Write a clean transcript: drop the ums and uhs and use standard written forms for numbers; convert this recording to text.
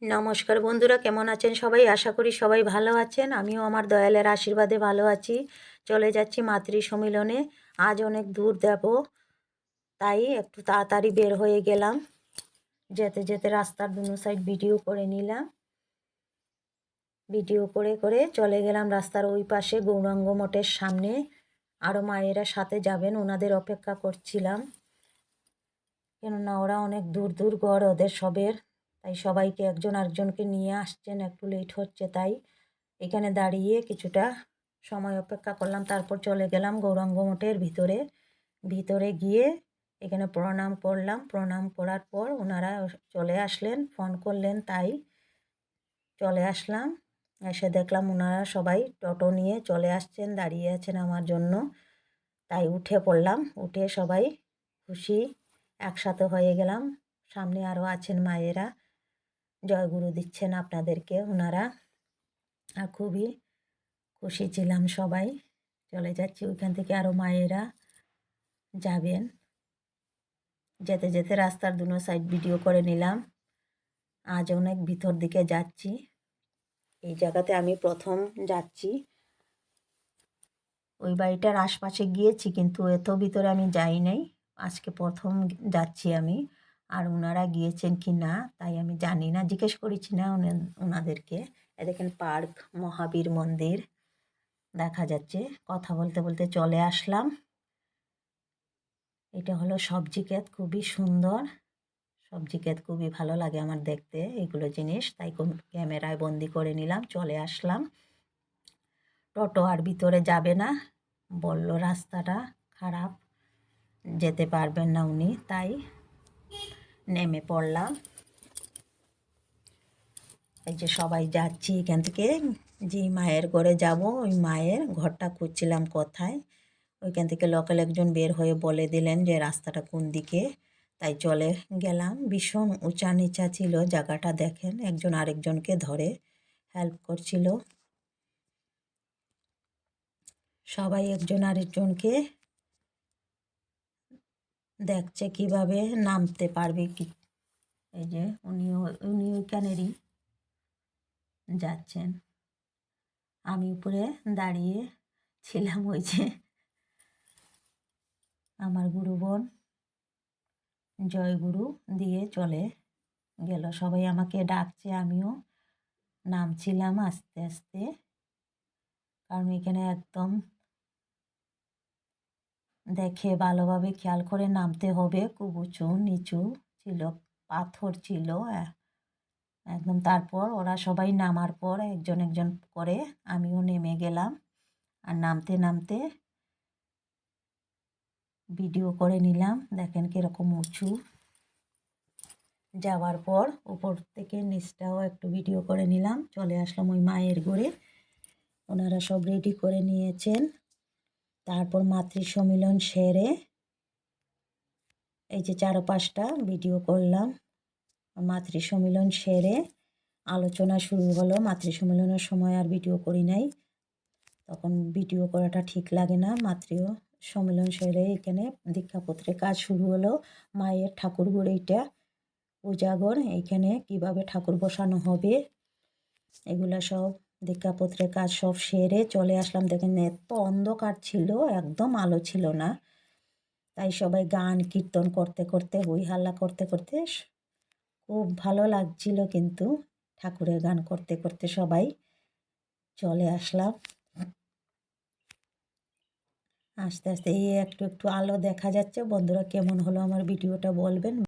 নমস্কার বন্ধুরা, কেমন আছেন সবাই? আশা করি সবাই ভালো আছেন। আমিও আমার দয়ালের আশীর্বাদে ভালো আছি। চলে যাচ্ছি মাতৃ সম্মিলনে। আজ অনেক দূর যাব, তাই একটু তাড়াতাড়ি বের হয়ে গেলাম। যেতে যেতে রাস্তার দুনো সাইড ভিডিও করে নিলাম। ভিডিও করে করে চলে গেলাম রাস্তার ওই পাশে গৌরাঙ্গ মঠের সামনে। আরও মায়েরা সাথে যাবেন, ওনাদের অপেক্ষা করছিলাম। কেননা ওরা অনেক দূর দূর ঘর ওদের সবের, তাই সবাইকে একজন আরেকজনকে নিয়ে আসছেন, একটু লেট হচ্ছে। তাই এখানে দাঁড়িয়ে কিছুটা সময় অপেক্ষা করলাম, তারপর চলে গেলাম গৌরাঙ্গ মঠের ভিতরে। ভিতরে গিয়ে এখানে প্রণাম করলাম। প্রণাম করার পর ওনারা চলে আসলেন, ফোন করলেন, তাই চলে আসলাম। এসে দেখলাম ওনারা সবাই টোটো নিয়ে চলে আসছেন, দাঁড়িয়ে আছেন আমার জন্য। তাই উঠে পড়লাম। উঠে সবাই খুশি একসাথে হয়ে গেলাম। সামনে আরও আছেন মায়েরা, জয়গুরু দিচ্ছেন আপনাদেরকে ওনারা। আর খুবই খুশি ছিলাম সবাই। চলে যাচ্ছি, ওইখান থেকে আরও মায়েরা যাবেন। যেতে যেতে রাস্তার দুনো সাইড ভিডিও করে নিলাম। আজ অনেক ভিতর দিকে যাচ্ছি। এই জায়গাতে আমি প্রথম যাচ্ছি। ওই বাড়িটার আশপাশে গিয়েছি, কিন্তু এত ভিতরে আমি যাই নাই। আজকে প্রথম যাচ্ছি আমি। আর ওনারা গিয়েছেন কি না তাই আমি জানি না, জিজ্ঞেস করেছি না ওনাদেরকে। এ দেখেন পার্ক, মহাবীর মন্দির দেখা যাচ্ছে। কথা বলতে বলতে চলে আসলাম। এটা হলো সবজি ক্ষেত, খুবই সুন্দর। সবজি ক্ষেত খুবই ভালো লাগে আমার দেখতে এগুলো জিনিস, তাই ক্যামেরায় বন্দি করে নিলাম। চলে আসলাম। টোটো আর ভিতরে যাবে না, বলল রাস্তাটা খারাপ, যেতে পারবেন না উনি, তাই নেমে পড়লাম। এই যে সবাই যাচ্ছি এখান থেকে। যে মায়ের ঘরে যাব, ওই মায়ের ঘরটা খুঁজছিলাম কোথায়। ওইখান থেকে লোকাল একজন বের হয়ে বলে দিলেন যে রাস্তাটা কোন দিকে, তাই চলে গেলাম। ভীষণ উঁচা নিচা ছিল জায়গাটা, দেখেন একজন আরেকজনকে ধরে হেল্প করছিল। সবাই একজন আরেকজনকে দেখছে কিভাবে নামতে পারবে কি। এই যে উনি ওইখানেরই যাচ্ছেন। আমি উপরে দাঁড়িয়ে ছিলাম। ওই যে আমার গুরুবোন জয়গুরু দিয়ে চলে গেল। সবাই আমাকে ডাকছে, আমিও নামছিলাম আস্তে আস্তে, কারণ এখানে একদম দেখে ভালোভাবে খেয়াল করে নামতে হবে। খুব উঁচু নিচু ছিল, পাথর ছিল একদম। তারপর ওরা সবাই নামার পর একজন একজন করে আমিও নেমে গেলাম। আর নামতে নামতে ভিডিও করে নিলাম। দেখেন কীরকম উঁচু। যাওয়ার পর উপর থেকে নিচটাও একটু ভিডিও করে নিলাম। চলে আসলাম ওই মায়ের ঘরে। ওনারা সব রেডি করে নিয়েছেন। তারপর মাতৃ সম্মিলন সেরে এই যে 4-5টা ভিডিও করলাম। মাতৃ সম্মিলন সেরে আলোচনা শুরু হলো। মাতৃ সম্মিলনের সময় আর ভিডিও করি নাই, তখন ভিডিও করাটা ঠিক লাগে না। মাতৃ সম্মিলন সেরে এখানে দীক্ষাপত্রের কাজ শুরু হলো। মায়ের ঠাকুরঘর, এইটা পূজাঘর, এইখানে কিভাবে ঠাকুর বসানো হবে এগুলা সব দীক্ষাপত্রের কাজ সব সেরে চলে আসলাম। দেখেন এত অন্ধকার ছিল, একদম আলো ছিল না। তাই সবাই গান কীর্তন করতে করতে, হই হাল্লা করতে করতে খুব ভালো লাগছিল। কিন্তু ঠাকুরের গান করতে করতে সবাই চলে আসলাম। আস্তে আস্তে এই একটু একটু আলো দেখা যাচ্ছে। বন্ধুরা, কেমন হলো আমার ভিডিওটা বলবেন।